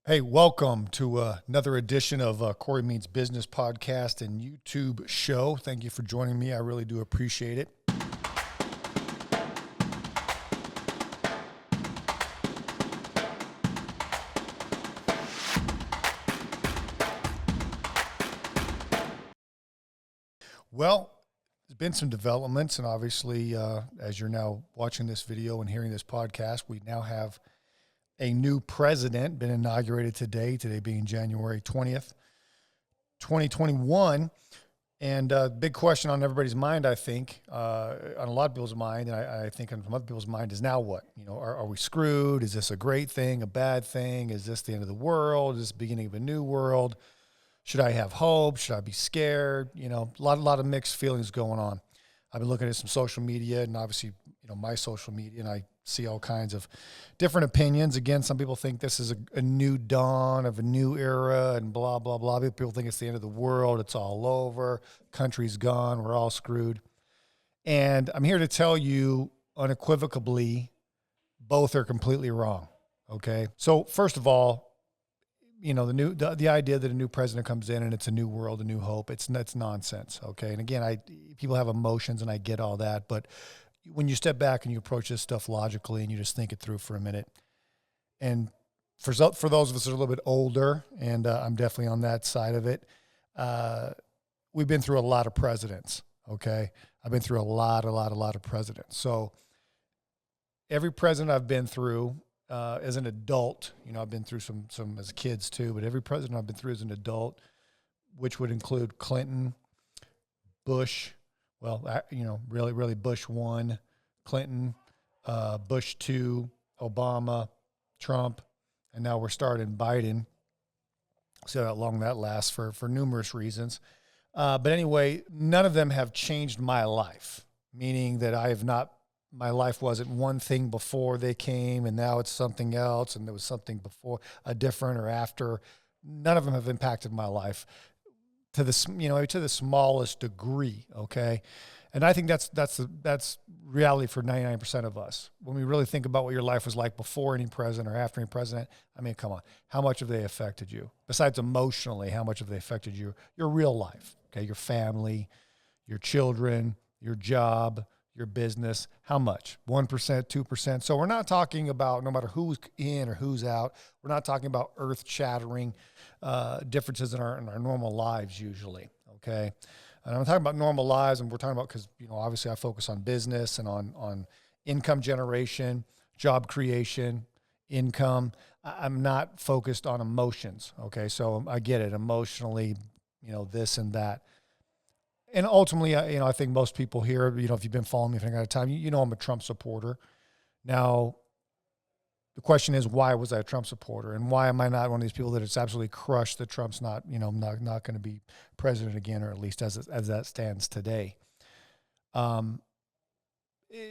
Hey, welcome to another edition of Cory Means Business podcast and YouTube show. Thank you for joining me. I really do appreciate it. Well, there's been some developments, and obviously, as you're now watching this video and hearing this podcast, we now have a new president, been inaugurated today being January 20th, 2021. And big question on everybody's mind, I think, on a lot of people's mind, and I think on some other people's mind, is now what? You know, are we screwed? Is this a great thing, a bad thing? Is this the end of the world? Is this the beginning of a new world? Should I have hope? Should I be scared? You know, a lot of mixed feelings going on. I've been looking at some social media and obviously, you know, my social media, and I see all kinds of different opinions. Again, some people think this is a new dawn of a new era and blah, blah, blah. People think it's the end of the world. It's all over. Country's gone. We're all screwed. And I'm here to tell you unequivocally, both are completely wrong. Okay. So first of all, you know, the idea that a new president comes in and it's a new world, a new hope, that's nonsense. Okay. And again, people have emotions and I get all that, but when you step back and you approach this stuff logically and you just think it through for a minute, and for those of us that are a little bit older, and I'm definitely on that side of it, we've been through a lot of presidents. Okay. I've been through a lot of presidents. So every president I've been through, as an adult, you know, I've been through some as kids too, but every president I've been through as an adult, which would include Clinton, Bush, well, you know, really Bush 1, Clinton, Bush 2, Obama, Trump, and now we're starting Biden. See how long that lasts for numerous reasons. But anyway, none of them have changed my life, meaning that my life wasn't one thing before they came and now it's something else and there was something before, a different or after. None of them have impacted my life to the smallest degree. Okay. And I think that's reality for 99% of us. When we really think about what your life was like before any president or after any president, I mean, come on, how much have they affected you? Besides emotionally, how much have they affected you? Your real life, okay? Your family, your children, your job, your business, how much? 1%, 2%. So we're not talking about, no matter who's in or who's out, we're not talking about earth-shattering differences in our normal lives usually, okay? And I'm talking about normal lives, and we're talking about, because, you know, obviously I focus on business and on income generation, job creation, income. I'm not focused on emotions, okay? So I get it, emotionally, you know, this and that. And ultimately, you know, I think most people here, you know, if you've been following me for any kind of time, you know I'm a Trump supporter. Now, the question is, why was I a Trump supporter? And why am I not one of these people that it's absolutely crushed that Trump's not going to be president again, or at least as that stands today?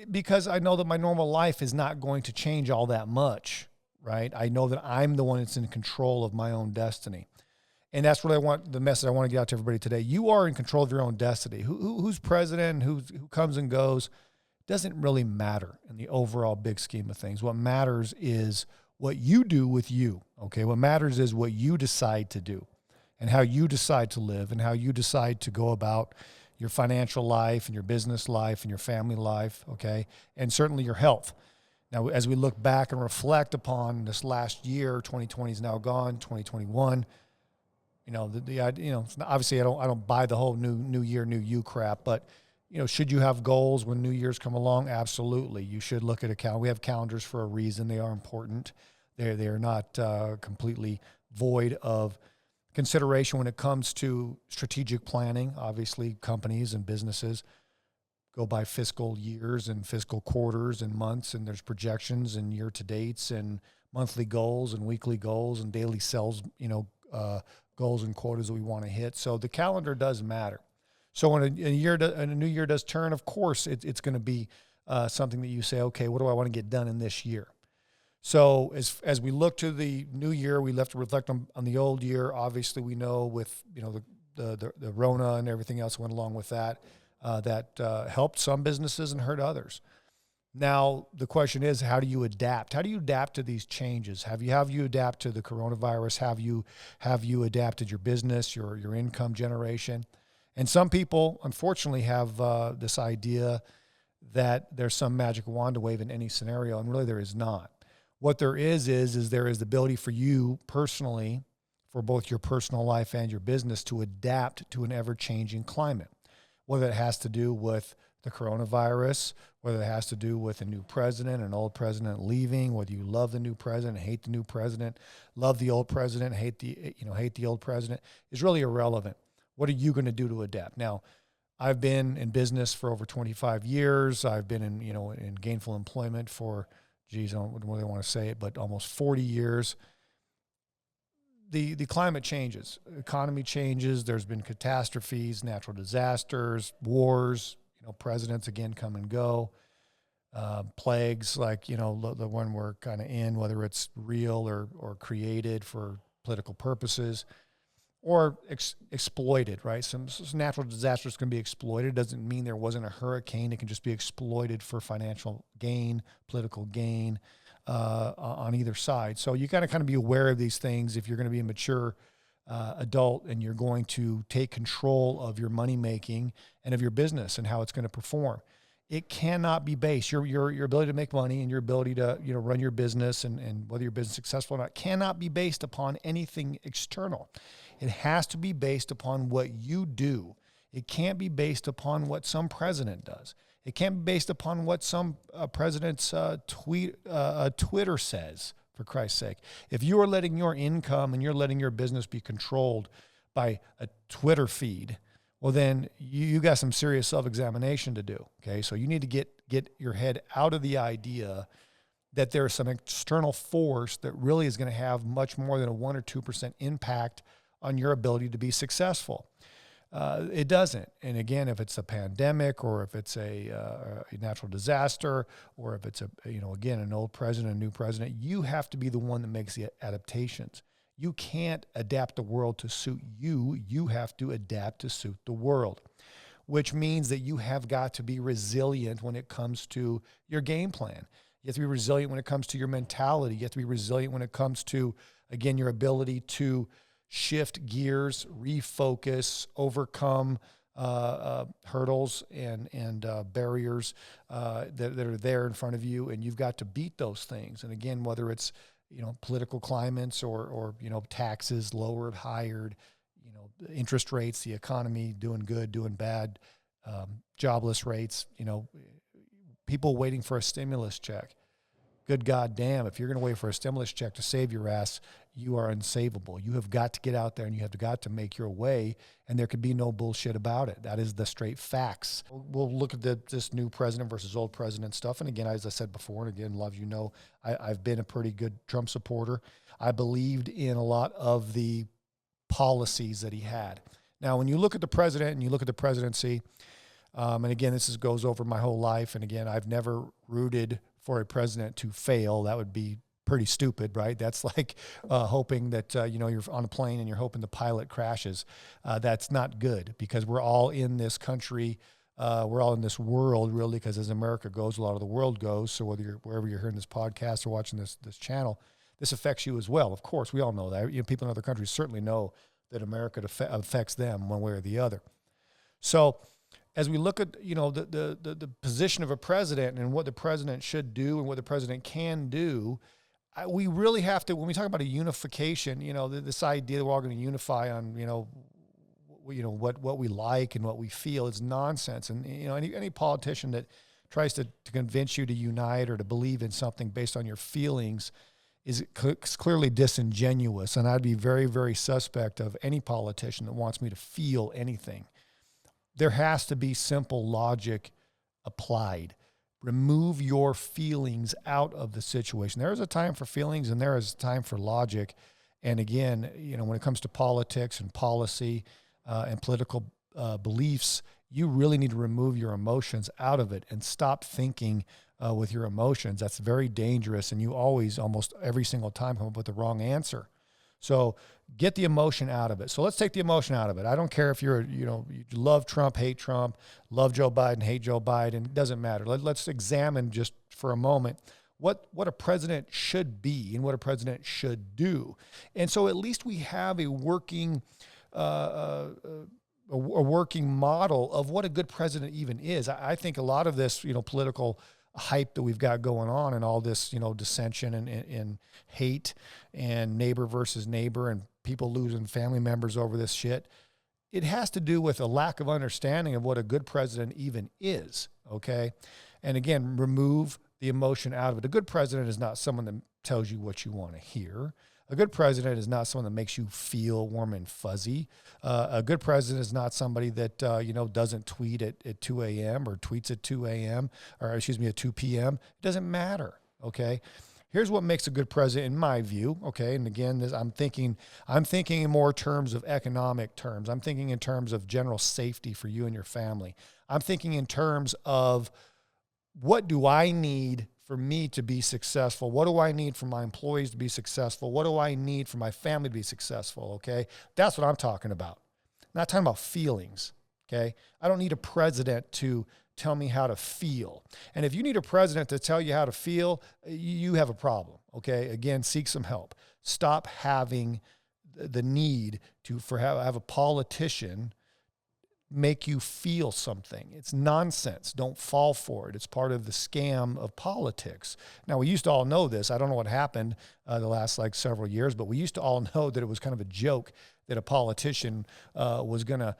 Because I know that my normal life is not going to change all that much, right? I know that I'm the one that's in control of my own destiny. And that's what the message I want to get out to everybody today. You are in control of your own destiny. Who's president, who comes and goes, doesn't really matter in the overall big scheme of things. What matters is what you do with you, okay? What matters is what you decide to do and how you decide to live and how you decide to go about your financial life and your business life and your family life, okay? And certainly your health. Now, as we look back and reflect upon this last year, 2020 is now gone, 2021, you know, obviously I don't buy the whole new year, new you crap, but, you know, should you have goals when New Year's come along? Absolutely. You should look at a calendar. We have calendars for a reason. They are important. They are not completely void of consideration when it comes to strategic planning. Obviously, companies and businesses go by fiscal years and fiscal quarters and months, and there's projections and year to dates and monthly goals and weekly goals and daily sales, you know, goals and quotas that we want to hit. So the calendar does matter. So when a new year does turn, of course, it's going to be something that you say, okay, what do I want to get done in this year? So as we look to the new year, we have to reflect on the old year. Obviously, we know with, you know, the Rona and everything else went along with that, that helped some businesses and hurt others. Now, the question is, how do you adapt? How do you adapt to these changes? Have you adapt to the coronavirus? Have you adapted your business, your income generation? And some people, unfortunately, have this idea that there's some magic wand to wave in any scenario, and really there is not. What there is there is the ability for you personally, for both your personal life and your business, to adapt to an ever-changing climate, whether it has to do with the coronavirus, whether it has to do with a new president, an old president leaving, whether you love the new president, hate the new president, love the old president, hate the old president, is really irrelevant. What are you going to do to adapt? Now, I've been in business for over 25 years. I've been in gainful employment for, I don't really want to say it, but almost 40 years. The climate changes, economy changes. There's been catastrophes, natural disasters, wars. Presidents again come and go. Plagues like the one we're kind of in, whether it's real or created for political purposes, or exploited. Right? Some natural disasters can be exploited. It doesn't mean there wasn't a hurricane. It can just be exploited for financial gain, political gain. On either side. So you got to kind of be aware of these things if you're going to be a mature adult and you're going to take control of your money making and of your business and how it's going to perform. It cannot be based, your ability to make money and your ability to run your business and whether your business is successful or not cannot be based upon anything external. It has to be based upon what you do. It can't be based upon what some president does. It can't be based upon what some president's Twitter says, for Christ's sake. If you are letting your income and you're letting your business be controlled by a Twitter feed, well, then you got some serious self-examination to do, okay? So you need to get your head out of the idea that there's some external force that really is going to have much more than a 1 or 2% impact on your ability to be successful. It doesn't. And again, if it's a pandemic or if it's a natural disaster or if it's again, an old president, a new president, you have to be the one that makes the adaptations. You can't adapt the world to suit you. You have to adapt to suit the world, which means that you have got to be resilient when it comes to your game plan. You have to be resilient when it comes to your mentality. You have to be resilient when it comes to, again, your ability to shift gears, refocus, overcome hurdles and barriers that are there in front of you, and you've got to beat those things. And again, whether it's political climates or taxes lowered, higher, interest rates, the economy doing good, doing bad, jobless rates, people waiting for a stimulus check. Good goddamn, if you're going to wait for a stimulus check to save your ass, you are unsavable. You have got to get out there and you have got to make your way, and there can be no bullshit about it. That is the straight facts. We'll look at this new president versus old president stuff. And again, as I said before, and again, I've been a pretty good Trump supporter. I believed in a lot of the policies that he had. Now, when you look at the president and you look at the presidency, and again, this goes over my whole life. And again, I've never rooted for a president to fail. That would be pretty stupid, right? That's like hoping that, you're on a plane and you're hoping the pilot crashes. That's not good, because we're all in this country. We're all in this world, really, because as America goes, a lot of the world goes. So wherever you're hearing this podcast or watching this channel, this affects you as well. Of course, we all know that. People in other countries certainly know that America affects them one way or the other. So as we look at, the position of a president and what the president should do and what the president can do, we really have to, when we talk about a unification, this idea that we're all going to unify on, what we like and what we feel is nonsense. And, any politician that tries to convince you to unite or to believe in something based on your feelings is clearly disingenuous. And I'd be very, very suspect of any politician that wants me to feel anything. There has to be simple logic applied. Remove your feelings out of the situation. There is a time for feelings and there is a time for logic. And again, when it comes to politics and policy and political beliefs, you really need to remove your emotions out of it and stop thinking with your emotions. That's very dangerous. And you always, almost every single time, come up with the wrong answer. So get the emotion out of it. So let's take the emotion out of it. I don't care if you're, you love Trump, hate Trump, love Joe Biden, hate Joe Biden. It doesn't matter. Let's examine just for a moment what a president should be and what a president should do. And so at least we have a working a working model of what a good president even is. I think a lot of this, political hype that we've got going on and all this, dissension and hate and neighbor versus neighbor and people losing family members over this shit, it has to do with a lack of understanding of what a good president even is, okay? And again, remove the emotion out of it. A good president is not someone that tells you what you want to hear. A good president is not someone that makes you feel warm and fuzzy. A good president is not somebody that, doesn't tweet at 2 a.m. or tweets at 2 a.m. or, at 2 p.m. It doesn't matter, okay? Here's what makes a good president in my view, okay? And again, I'm thinking in more terms of economic terms. I'm thinking in terms of general safety for you and your family. I'm thinking in terms of what do I need for me to be successful? What do I need for my employees to be successful? What do I need for my family to be successful, okay? That's what I'm talking about. I'm not talking about feelings, okay? I don't need a president to tell me how to feel. And if you need a president to tell you how to feel, you have a problem, okay? Again, seek some help. Stop having the need to have a politician make you feel something. It's nonsense. Don't fall for it. It's part of the scam of politics. Now, we used to all know this. I don't know what happened the last several years, but we used to all know that it was kind of a joke that a politician was going to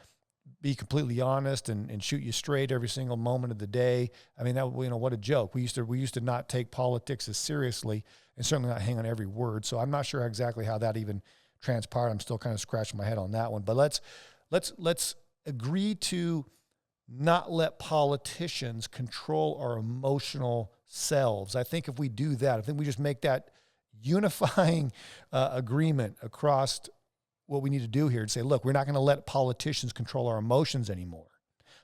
be completely honest and shoot you straight every single moment of the day. I mean, what a joke. We used to not take politics as seriously and certainly not hang on every word. So I'm not sure exactly how that even transpired. I'm still kind of scratching my head on that one. But let's agree to not let politicians control our emotional selves. I think if we do that, I think we just make that unifying agreement across what we need to do here and say, look, we're not going to let politicians control our emotions anymore.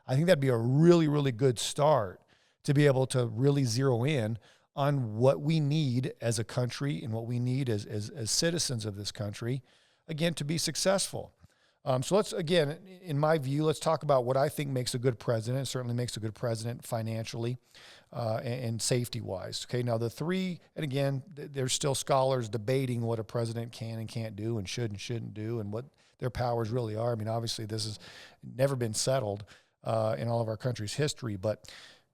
I think that'd be a really, really good start to be able to really zero in on what we need as a country and what we need as citizens of this country, again, to be successful. So let's, again, in my view, let's talk about what I think makes a good president. It certainly makes a good president financially and safety-wise. Okay, now the three, and again, there's still scholars debating what a president can and can't do and should and shouldn't do and what their powers really are. I mean, obviously, this has never been settled in all of our country's history. But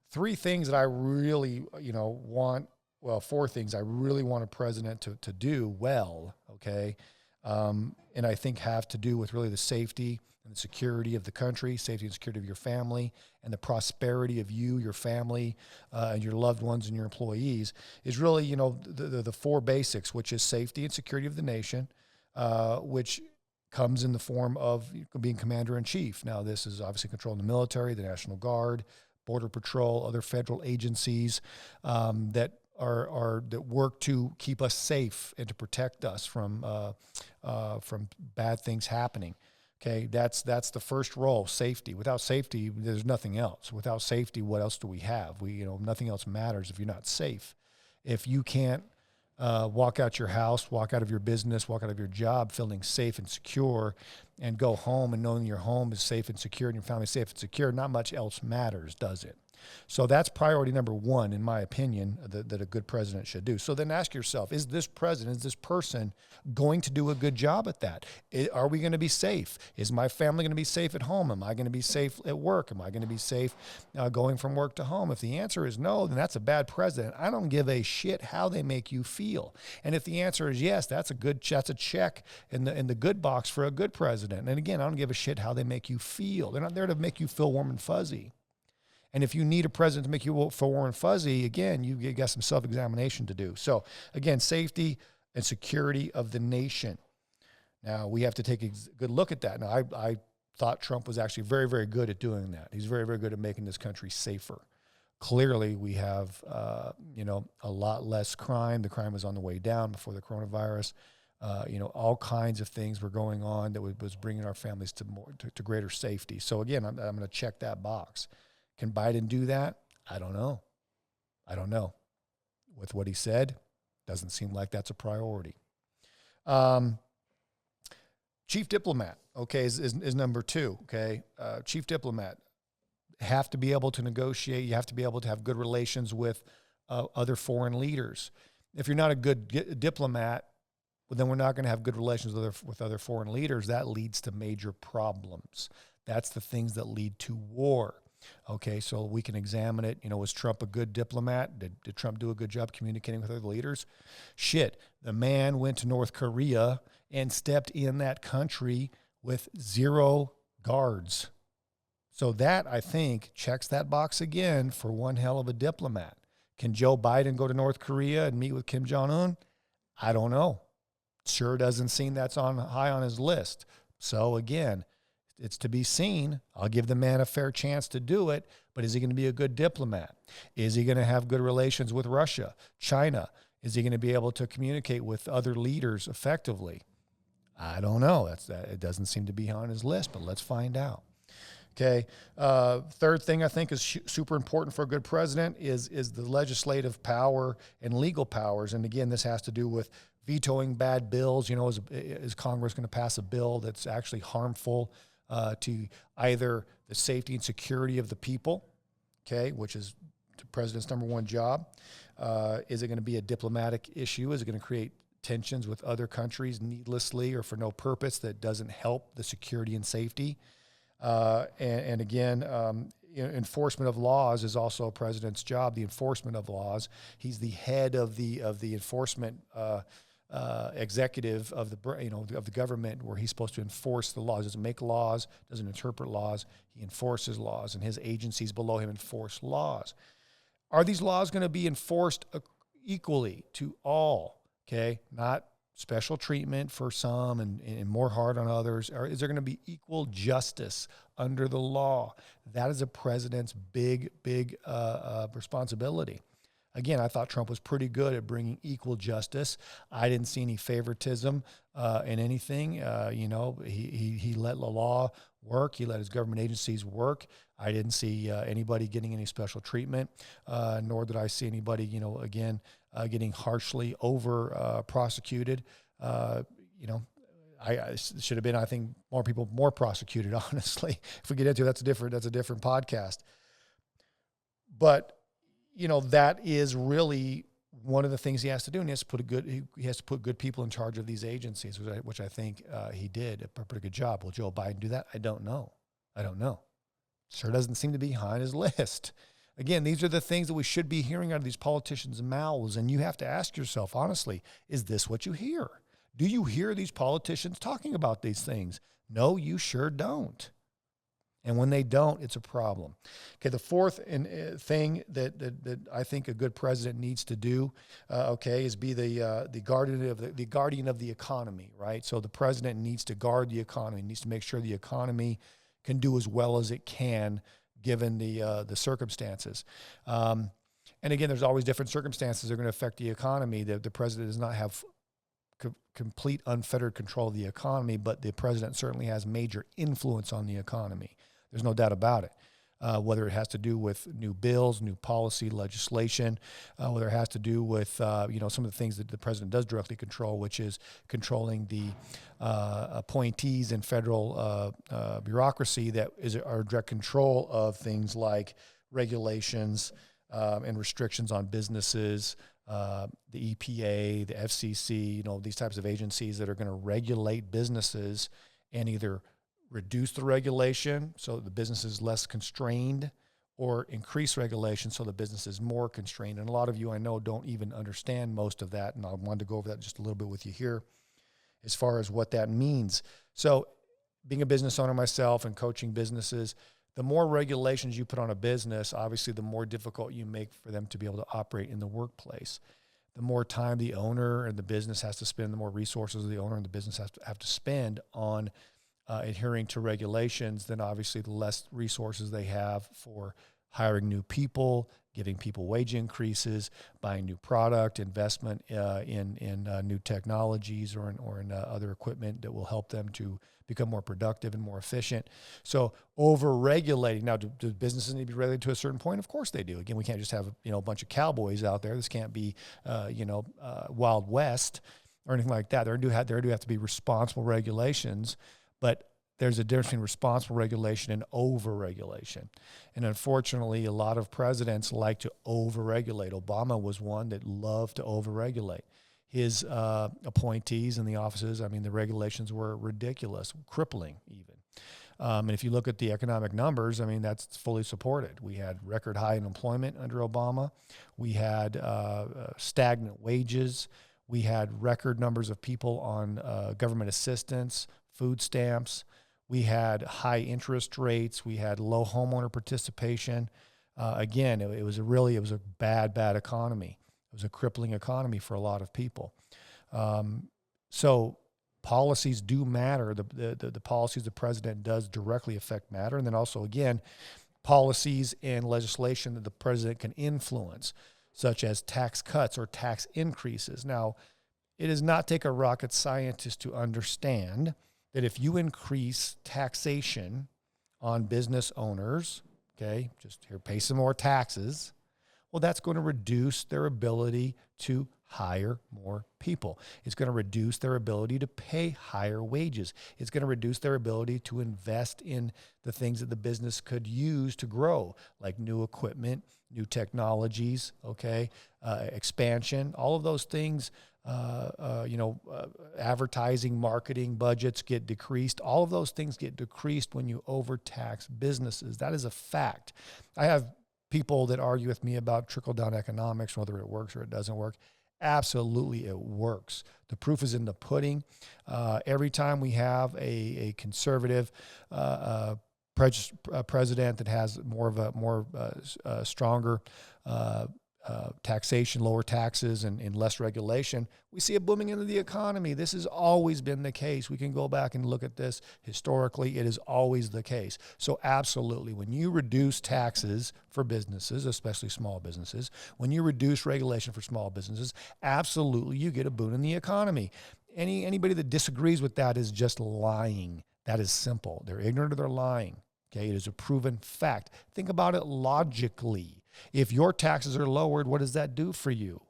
three things that I really, want, well, four things I really want a president to do well, okay, and I think have to do with really the safety and the security of the country, safety and security of your family, and the prosperity of you, your family, and your loved ones and your employees is really, the four basics, which is safety and security of the nation, which comes in the form of being commander-in-chief. Now, this is obviously controlling the military, the National Guard, Border Patrol, other federal agencies that work to keep us safe and to protect us from bad things happening. Okay, that's the first role, safety. Without safety, there's nothing else. Without safety, what else do we have? Nothing else matters if you're not safe. If you can't walk out your house, walk out of your business, walk out of your job feeling safe and secure, and go home and knowing your home is safe and secure and your family is safe and secure, not much else matters, does it? So that's priority number one, in my opinion, that a good president should do. So then ask yourself, is this president, is this person going to do a good job at that? Are we going to be safe? Is my family going to be safe at home? Am I going to be safe at work? Am I going to be safe going from work to home? If the answer is no, then that's a bad president. I don't give a shit how they make you feel. And if the answer is yes, that's a check in the good box for a good president. And again, I don't give a shit how they make you feel. They're not there to make you feel warm and fuzzy. And if you need a president to make you feel warm and fuzzy, again, you got some self-examination to do. So again, safety and security of the nation. Now, we have to take a good look at that. Now, I thought Trump was actually very, very good at doing that. He's very, very good at making this country safer. Clearly, we have, a lot less crime. The crime was on the way down before the coronavirus. All kinds of things were going on that was bringing our families to greater safety. So again, I'm going to check that box. Can Biden do that? I don't know. With what he said, doesn't seem like that's a priority. chief diplomat, okay, is number 2, okay? Chief diplomat, have to be able to negotiate. You have to be able to have good relations with other foreign leaders. If you're not a good diplomat, well, then we're not going to have good relations with other foreign leaders. That leads to major problems. That's the things that lead to war. Okay, so we can examine it. Was Trump a good diplomat? Did Trump do a good job communicating with other leaders? Shit, the man went to North Korea and stepped in that country with 0 guards. So that, I think, checks that box again for one hell of a diplomat. Can Joe Biden go to North Korea and meet with Kim Jong-un? I don't know. Sure doesn't seem that's high on his list. So again, it's to be seen. I'll give the man a fair chance to do it, but is he going to be a good diplomat? Is he going to have good relations with Russia, China? Is he going to be able to communicate with other leaders effectively? I don't know. It doesn't seem to be on his list, but let's find out. Okay. Third thing I think is super important for a good president is the legislative power and legal powers. And again, this has to do with vetoing bad bills. Is Congress going to pass a bill that's actually harmful to either the safety and security of the people, okay, which is the president's number 1 job? Is it going to be a diplomatic issue? Is it going to create tensions with other countries needlessly or for no purpose that doesn't help the security and safety? And again, enforcement of laws is also a president's job. The enforcement of laws. He's the head of the enforcement executive of the government, where he's supposed to enforce the laws. Doesn't make laws, doesn't interpret laws. He enforces laws, and his agencies below him enforce laws. Are these laws going to be enforced equally to all? Okay, not special treatment for some and more hard on others? Or is there going to be equal justice under the law? That is a president's big responsibility. Again, I thought Trump was pretty good at bringing equal justice. I didn't see any favoritism in anything. He let the law work. He let his government agencies work. I didn't see anybody getting any special treatment, nor did I see anybody, getting harshly over prosecuted. I should have been, I think, more people more prosecuted, honestly. If we get into it, that's a different podcast. But that is really one of the things he has to do, and he has to put good people in charge of these agencies, which I think he did a pretty good job. Will Joe Biden do that? I don't know. Sure doesn't seem to be high on his list. Again, these are the things that we should be hearing out of these politicians' mouths, and you have to ask yourself, honestly, is this what you hear? Do you hear these politicians talking about these things? No, you sure don't. And when they don't, it's a problem. Okay, the fourth thing that I think a good president needs to do, is be the guardian of the economy, right? So the president needs to guard the economy, needs to make sure the economy can do as well as it can given the circumstances. And again, there's always different circumstances that are going to affect the economy. The president does not have complete unfettered control of the economy, but the president certainly has major influence on the economy. There's no doubt about it. Whether it has to do with new bills, new policy, legislation, whether it has to do with some of the things that the president does directly control, which is controlling the appointees in federal bureaucracy that are direct control of things like regulations and restrictions on businesses, the EPA, the FCC, these types of agencies that are going to regulate businesses and either reduce the regulation so the business is less constrained, or increase regulation so the business is more constrained. And a lot of you I know don't even understand most of that, and I wanted to go over that just a little bit with you here as far as what that means. So being a business owner myself and coaching businesses, the more regulations you put on a business, obviously the more difficult you make for them to be able to operate in the workplace. The more time the owner and the business has to spend, the more resources the owner and the business have to spend on adhering to regulations, then obviously the less resources they have for hiring new people, giving people wage increases, buying new product, investment in new technologies or in other equipment that will help them to become more productive and more efficient. So over-regulating. Now, do businesses need to be regulated to a certain point? Of course they do. Again, we can't just have a bunch of cowboys out there. This can't be Wild West. or anything like that. There do have to be responsible regulations, but there's a difference between responsible regulation and over-regulation. And unfortunately, a lot of presidents like to over-regulate. Obama was one that loved to over-regulate. His appointees in the offices, I mean, the regulations were ridiculous, crippling even. And if you look at the economic numbers, I mean, that's fully supported. We had record high unemployment under Obama. We had stagnant wages. We had record numbers of people on government assistance, food stamps. We had high interest rates. We had low homeowner participation. Again, it was a bad economy. It was a crippling economy for a lot of people. So policies do matter. The policies the president does directly affect matter. And then also, again, policies and legislation that the president can influence, such as tax cuts or tax increases. Now, it does not take a rocket scientist to understand that if you increase taxation on business owners, okay, just here, pay some more taxes, well, that's going to reduce their ability to hire more people. It's going to reduce their ability to pay higher wages. It's going to reduce their ability to invest in the things that the business could use to grow, like new equipment, new technologies, okay, expansion, all of those things. Advertising, marketing budgets get decreased. All of those things get decreased when you overtax businesses. That is a fact. I have people that argue with me about trickle-down economics, whether it works or it doesn't work. Absolutely, it works. The proof is in the pudding. Every time we have a conservative president that has more stronger taxation, lower taxes, and less regulation, we see a booming into the economy. This has always been the case. We can go back and look at this historically. It is always the case. So absolutely, when you reduce taxes for businesses, especially small businesses, when you reduce regulation for small businesses, absolutely you get a boon in the economy. Anybody that disagrees with that is just lying. That is simple. They're ignorant or they're lying. Okay, it is a proven fact. Think about it logically. If your taxes are lowered, what does that do for you?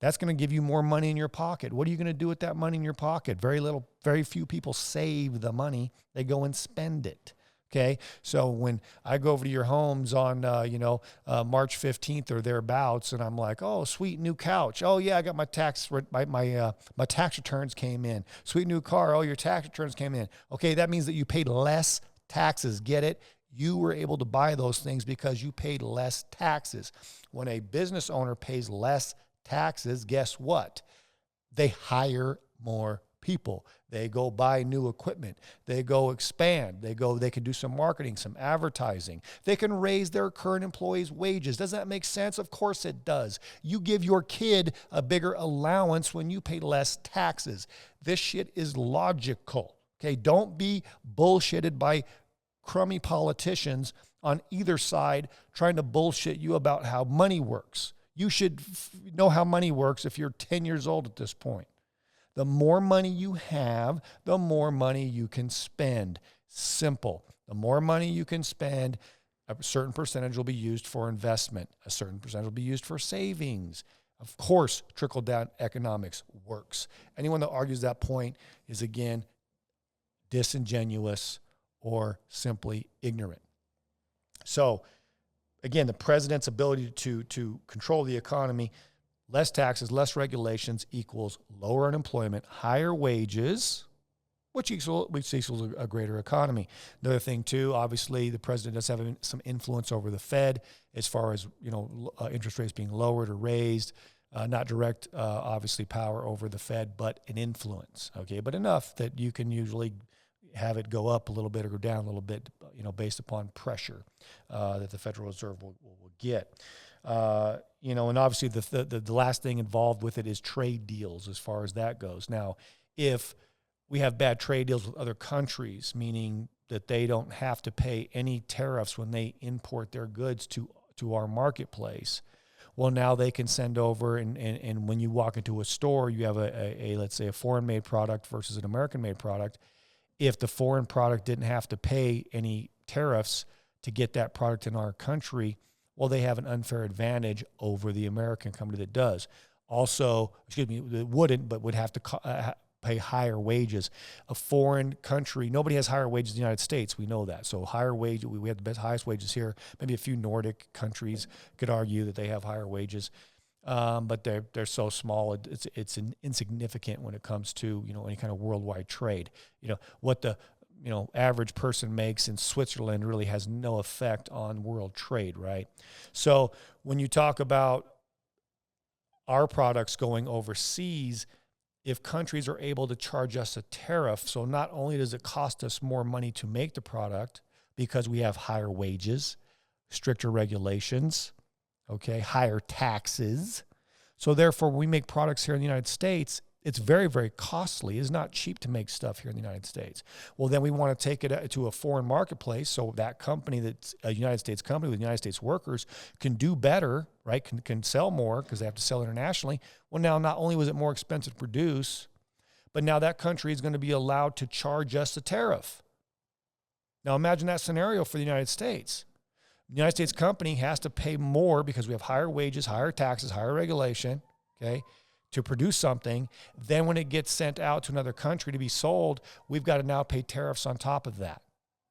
That's going to give you more money in your pocket. What are you going to do with that money in your pocket? Very few people save the money. They go and spend it. Okay, so when I go over to your homes on, March 15th or thereabouts, and I'm like, oh, sweet new couch. Oh yeah, I got my tax returns came in. Sweet new car. Oh, your tax returns came in. Okay, that means that you paid less taxes. Get it? You were able to buy those things because you paid less taxes. When a business owner pays less taxes, guess what? They hire more people. They go buy new equipment. They go expand. They can do some marketing, some advertising. They can raise their current employees' wages. Does that make sense? Of course it does. You give your kid a bigger allowance when you pay less taxes. This shit is logical. Okay, don't be bullshitted by crummy politicians on either side trying to bullshit you about how money works. You should know how money works if you're 10 years old at this point. The more money you have, the more money you can spend. Simple. The more money you can spend, a certain percentage will be used for investment. A certain percentage will be used for savings. Of course, trickle-down economics works. Anyone that argues that point is, again, disingenuous or simply ignorant. So, again, the president's ability to control the economy, less taxes, less regulations equals lower unemployment, higher wages, which equals a greater economy. Another thing, too, obviously, the president does have some influence over the Fed as far as interest rates being lowered or raised. Not direct, obviously, power over the Fed, but an influence. Okay, but enough that you can usually have it go up a little bit or go down a little bit, based upon pressure that the Federal Reserve will get. And obviously the last thing involved with it is trade deals as far as that goes. Now, if we have bad trade deals with other countries, meaning that they don't have to pay any tariffs when they import their goods to our marketplace, well, now they can send over, and when you walk into a store, you have let's say a foreign-made product versus an American-made product. If the foreign product didn't have to pay any tariffs to get that product in our country, well, they have an unfair advantage over the American company that does. also, wouldn't, but would have to pay higher wages. A foreign country, nobody has higher wages in the United States. We know that. So higher wage, we have the highest wages here. Maybe a few Nordic countries could argue that they have higher wages, but they're so small. It's insignificant when it comes to any kind of worldwide trade. What the average person makes in Switzerland really has no effect on world trade, right? So when you talk about our products going overseas, if countries are able to charge us a tariff, so not only does it cost us more money to make the product because we have higher wages, stricter regulations, okay, higher taxes. So therefore, when we make products here in the United States, it's very, very costly. It's not cheap to make stuff here in the United States. Well, then we want to take it to a foreign marketplace so that company that's a United States company with United States workers can do better, right? Can sell more because they have to sell internationally. Well, now not only was it more expensive to produce, but now that country is going to be allowed to charge us a tariff. Now imagine that scenario for the United States. The United States company has to pay more because we have higher wages, higher taxes, higher regulation, okay, to produce something. Then when it gets sent out to another country to be sold, we've got to now pay tariffs on top of that.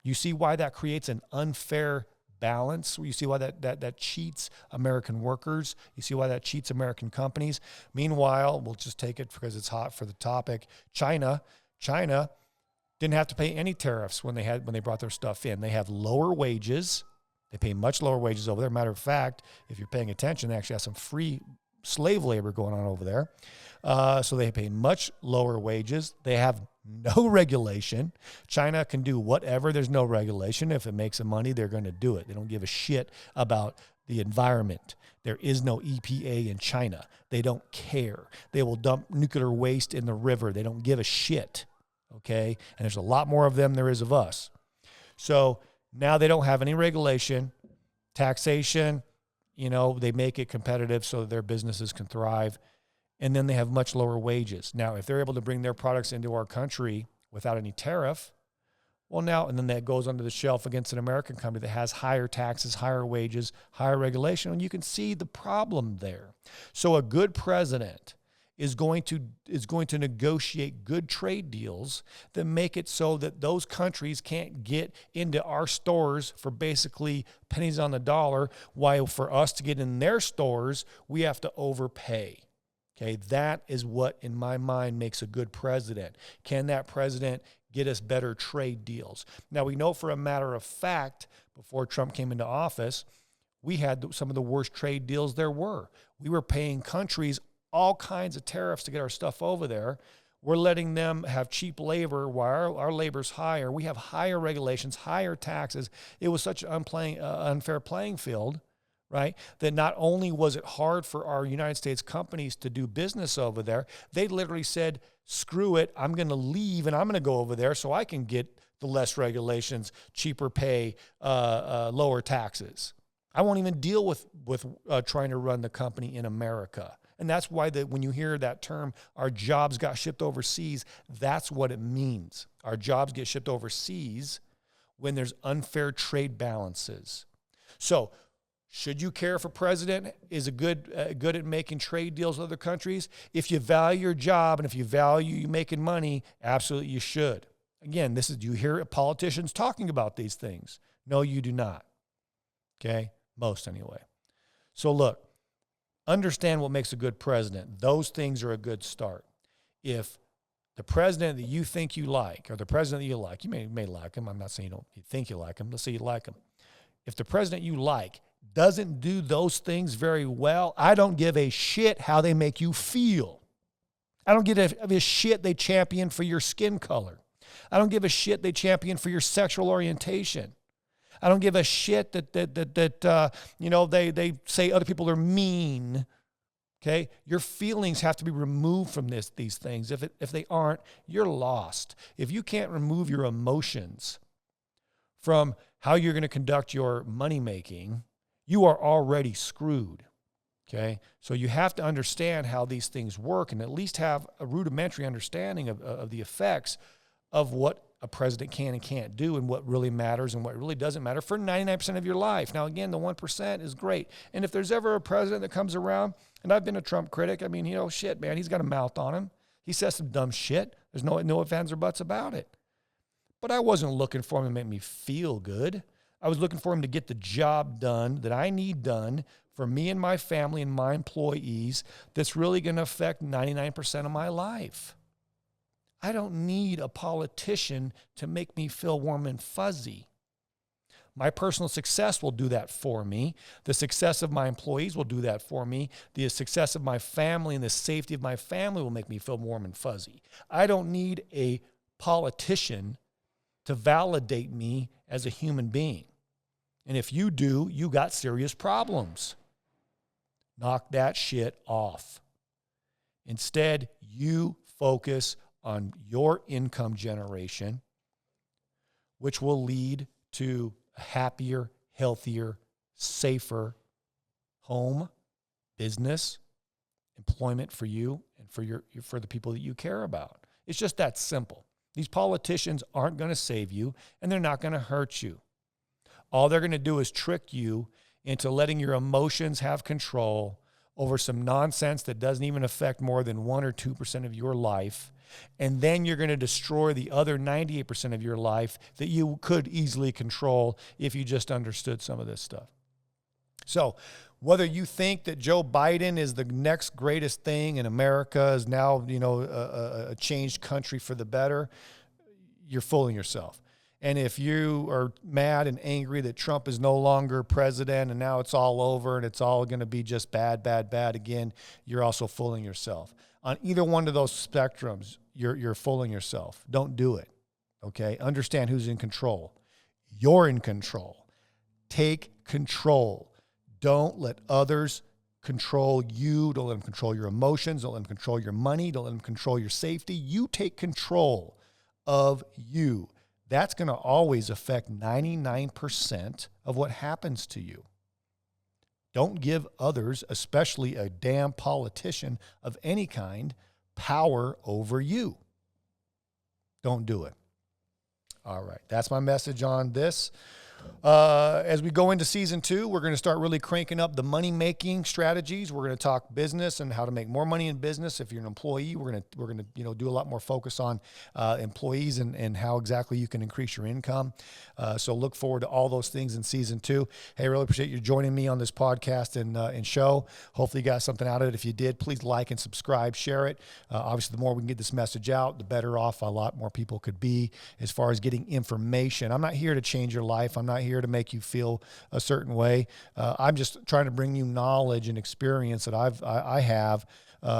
You see why that creates an unfair balance? You see why that cheats American workers? You see why that cheats American companies? Meanwhile, we'll just take it because it's hot for the topic. China didn't have to pay any tariffs when they brought their stuff in. They have lower wages. They pay much lower wages over there. Matter of fact, if you're paying attention, they actually have some free slave labor going on over there. So they pay much lower wages. They have no regulation. China can do whatever. There's no regulation. If it makes them money, they're going to do it. They don't give a shit about the environment. There is no EPA in China. They don't care. They will dump nuclear waste in the river. They don't give a shit. Okay? And there's a lot more of them than there is of us. So now they don't have any regulation, taxation. They make it competitive so that their businesses can thrive. And then they have much lower wages. Now, if they're able to bring their products into our country without any tariff, and then that goes under the shelf against an American company that has higher taxes, higher wages, higher regulation, and you can see the problem there. So a good president is going to negotiate good trade deals that make it so that those countries can't get into our stores for basically pennies on the dollar, while for us to get in their stores, we have to overpay. Okay, that is what, in my mind, makes a good president. Can that president get us better trade deals? Now, we know for a matter of fact, before Trump came into office, we had some of the worst trade deals there were. We were paying countries all kinds of tariffs to get our stuff over there. We're letting them have cheap labor while our labor's higher. We have higher regulations, higher taxes. It was such an unfair playing field, right, that not only was it hard for our United States companies to do business over there, they literally said, screw it, I'm going to leave and I'm going to go over there so I can get the less regulations, cheaper pay, lower taxes. I won't even deal with trying to run the company in America. And that's why when you hear that term, our jobs got shipped overseas, that's what it means. Our jobs get shipped overseas when there's unfair trade balances. So should you care if a president is good at making trade deals with other countries? If you value your job and if you value you making money, absolutely you should. Again, do you hear politicians talking about these things? No, you do not. Okay? Most anyway. So look, understand what makes a good president. Those things are a good start. If the president that you think you like, or the president that you like, you may like him. I'm not saying you think you like him. Let's say you like him. If the president you like doesn't do those things very well, I don't give a shit how they make you feel. I don't give a shit they champion for your skin color. I don't give a shit they champion for your sexual orientation. I don't give a shit that they say other people are mean. Okay, your feelings have to be removed from these things. If they aren't, you're lost. If you can't remove your emotions from how you're going to conduct your money making, you are already screwed. Okay, so you have to understand how these things work and at least have a rudimentary understanding of the effects of what a president can and can't do and what really matters and what really doesn't matter for 99% of your life. Now, again, the 1% is great. And if there's ever a president that comes around, and I've been a Trump critic, I mean, shit, man, he's got a mouth on him. He says some dumb shit. There's no ifs, ands, or buts about it. But I wasn't looking for him to make me feel good. I was looking for him to get the job done that I need done for me and my family and my employees that's really going to affect 99% of my life. I don't need a politician to make me feel warm and fuzzy. My personal success will do that for me. The success of my employees will do that for me. The success of my family and the safety of my family will make me feel warm and fuzzy. I don't need a politician to validate me as a human being. And if you do, you got serious problems. Knock that shit off. Instead, you focus on your income generation, which will lead to a happier, healthier, safer home, business, employment for you and for the people that you care about. It's just that simple. These politicians aren't going to save you, and they're not going to hurt you. All they're going to do is trick you into letting your emotions have control over some nonsense that doesn't even affect more than 1 or 2% of your life. And then you're going to destroy the other 98% of your life that you could easily control if you just understood some of this stuff. So whether you think that Joe Biden is the next greatest thing and America is now, a changed country for the better, you're fooling yourself. And if you are mad and angry that Trump is no longer president and now it's all over and it's all going to be just bad, bad, bad again, you're also fooling yourself. On either one of those spectrums, you're fooling yourself. Don't do it, okay? Understand who's in control. You're in control. Take control. Don't let others control you. Don't let them control your emotions. Don't let them control your money. Don't let them control your safety. You take control of you. That's going to always affect 99% of what happens to you. Don't give others, especially a damn politician of any kind, power over you. Don't do it. All right. That's my message on this. As we go into season 2, we're going to start really cranking up the money-making strategies. We're going to talk business and how to make more money in business. If you're an employee, we're going to do a lot more focus on employees and how exactly you can increase your income. So look forward to all those things in season 2. Hey, really appreciate you joining me on this podcast and show. Hopefully you got something out of it. If you did, please like and subscribe, share it. Obviously, the more we can get this message out, the better off a lot more people could be as far as getting information. I'm not here to change your life. I'm not here to make you feel a certain way. I'm just trying to bring you knowledge and experience that I have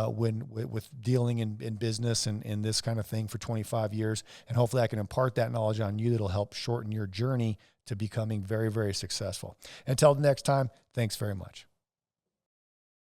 with dealing in business and this kind of thing for 25 years. And hopefully I can impart that knowledge on you that'll help shorten your journey to becoming very, very successful. Until next time, thanks very much.